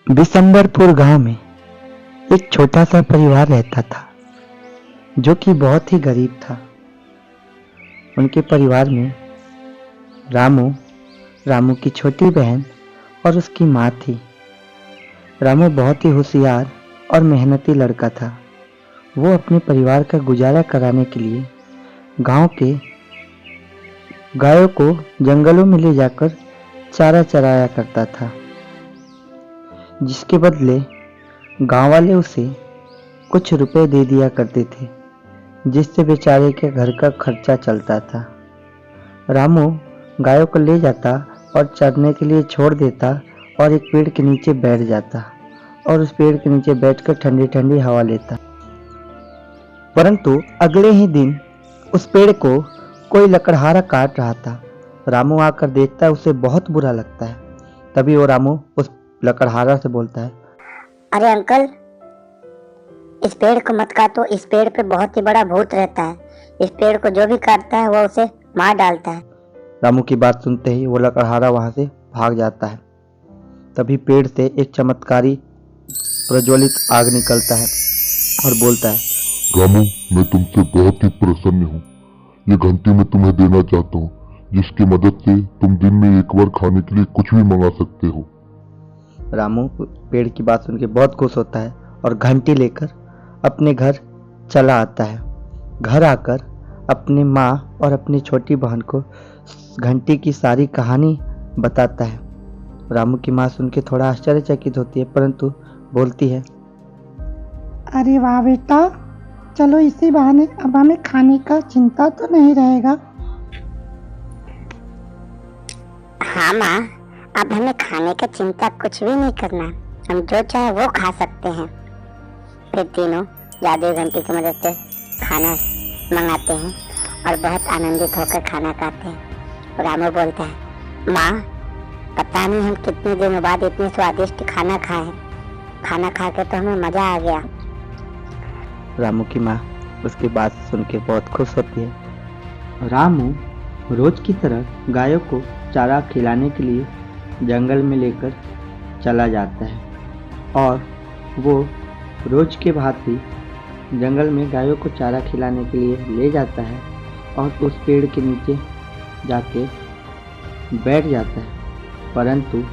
बिशंबरपुर गांव में एक छोटा सा परिवार रहता था जो कि बहुत ही गरीब था। उनके परिवार में रामू, रामू की छोटी बहन और उसकी माँ थी। रामू बहुत ही होशियार और मेहनती लड़का था। वो अपने परिवार का गुजारा कराने के लिए गांव के गायों को जंगलों में ले जाकर चारा चराया करता था, जिसके बदले गांव वाले उसे कुछ रुपए दे दिया करते थे, जिससे बेचारे के घर का खर्चा चलता था। रामू गायों को ले जाता और चरने के लिए छोड़ देता और एक पेड़ के नीचे बैठ जाता और उस पेड़ के नीचे बैठकर ठंडी ठंडी हवा लेता। परंतु अगले ही दिन उस पेड़ को कोई लकड़हारा काट रहा था। रामू आकर देखता है, उसे बहुत बुरा लगता है। तभी वो रामू उस लकड़हारा से बोलता है, अरे अंकल, इस पेड़ को मत काटो। इस पेड़ पे बहुत ही बड़ा भूत रहता है। इस पेड़ को जो भी काटता है वो उसे मार डालता है। रामू की बात सुनते ही वो लकड़हारा वहां से भाग जाता है। तभी पेड़ से एक चमत्कारी प्रज्वलित आग निकलता है और बोलता है, रामू, मैं तुमसे बहुत ही प्रसन्न हूँ। ये घंटी मैं तुम्हें देना चाहता हूँ, जिसकी मदद से तुम दिन में एक बार खाने के लिए कुछ भी मंगा सकते हो। रामू पेड़ की बात सुन के बहुत खुश होता है और घंटी लेकर अपने घर चला आता है। घर आकर अपनी माँ और अपनी छोटी बहन को घंटी की सारी कहानी बताता है। रामू की माँ सुन के थोड़ा आश्चर्यचकित होती है, परंतु बोलती है, अरे वाह बेटा, चलो इसी बहाने अब हमें खाने का चिंता तो नहीं रहेगा। हाँ माँ, अब हमें खाने का चिंता कुछ भी नहीं करना। हम जो चाहे वो खा सकते हैं। फिर तीनों जादुई घंटी की मदद से खाना मंगाते हैं और बहुत आनंदित होकर खाना खाते हैं। रामू बोलता है, माँ, पता नहीं हम कितने दिनों बाद इतनी स्वादिष्ट खाना खाए। खाना खा के तो हमें मजा आ गया। रामू की माँ उसकी बात सुन के बहुत खुश होती है। रामू रोज की तरह गायों को चारा खिलाने के लिए जंगल में लेकर चला जाता है और वो रोज के भांति जंगल में गायों को चारा खिलाने के लिए ले जाता है और उस पेड़ के नीचे जाके बैठ जाता है। परंतु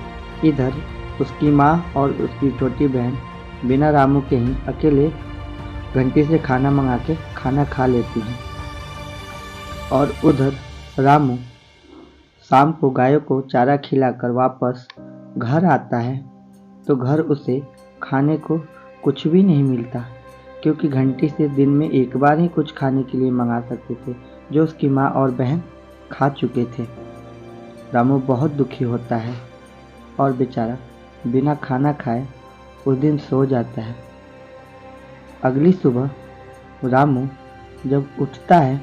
इधर उसकी माँ और उसकी छोटी बहन बिना रामू के ही अकेले घंटी से खाना मंगा के खाना खा लेती हैं। और उधर रामू शाम को गायों को चारा खिलाकर वापस घर आता है तो घर उसे खाने को कुछ भी नहीं मिलता, क्योंकि घंटी से दिन में एक बार ही कुछ खाने के लिए मंगा सकते थे, जो उसकी माँ और बहन खा चुके थे। रामू बहुत दुखी होता है और बेचारा बिना खाना खाए उस दिन सो जाता है। अगली सुबह रामू जब उठता है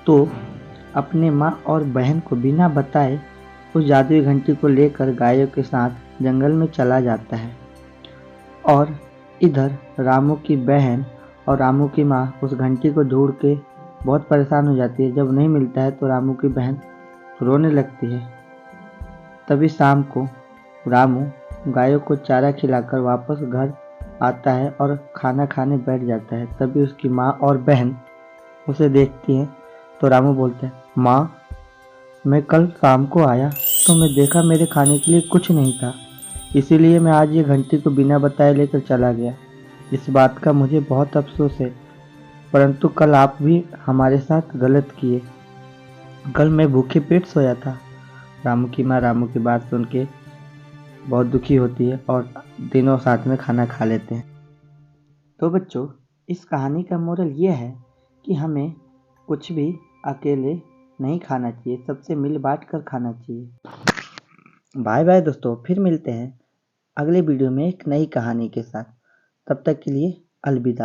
तो अपने माँ और बहन को बिना बताए उस जादुई घंटी को लेकर गायों के साथ जंगल में चला जाता है। और इधर रामू की बहन और रामू की माँ उस घंटी को ढूंढ के बहुत परेशान हो जाती है। जब नहीं मिलता है तो रामू की बहन रोने लगती है। तभी शाम को रामू गायों को चारा खिलाकर वापस घर आता है और खाना खाने बैठ जाता है। तभी उसकी माँ और बहन उसे देखती हैं तो रामू बोलता है, माँ, मैं कल शाम को आया तो मैं देखा मेरे खाने के लिए कुछ नहीं था, इसीलिए मैं आज ये घंटी को बिना बताए लेकर चला गया। इस बात का मुझे बहुत अफसोस है, परंतु कल आप भी हमारे साथ गलत किए। कल मैं भूखे पेट सोया था। रामू की माँ रामू की बात सुन के बहुत दुखी होती है और तीनों साथ में खाना खा लेते हैं। तो बच्चों, इस कहानी का मोरल ये है कि हमें कुछ भी अकेले नहीं खाना चाहिए, सबसे मिल बांट कर खाना चाहिए। बाय बाय दोस्तों, फिर मिलते हैं अगले वीडियो में एक नई कहानी के साथ। तब तक के लिए अलविदा।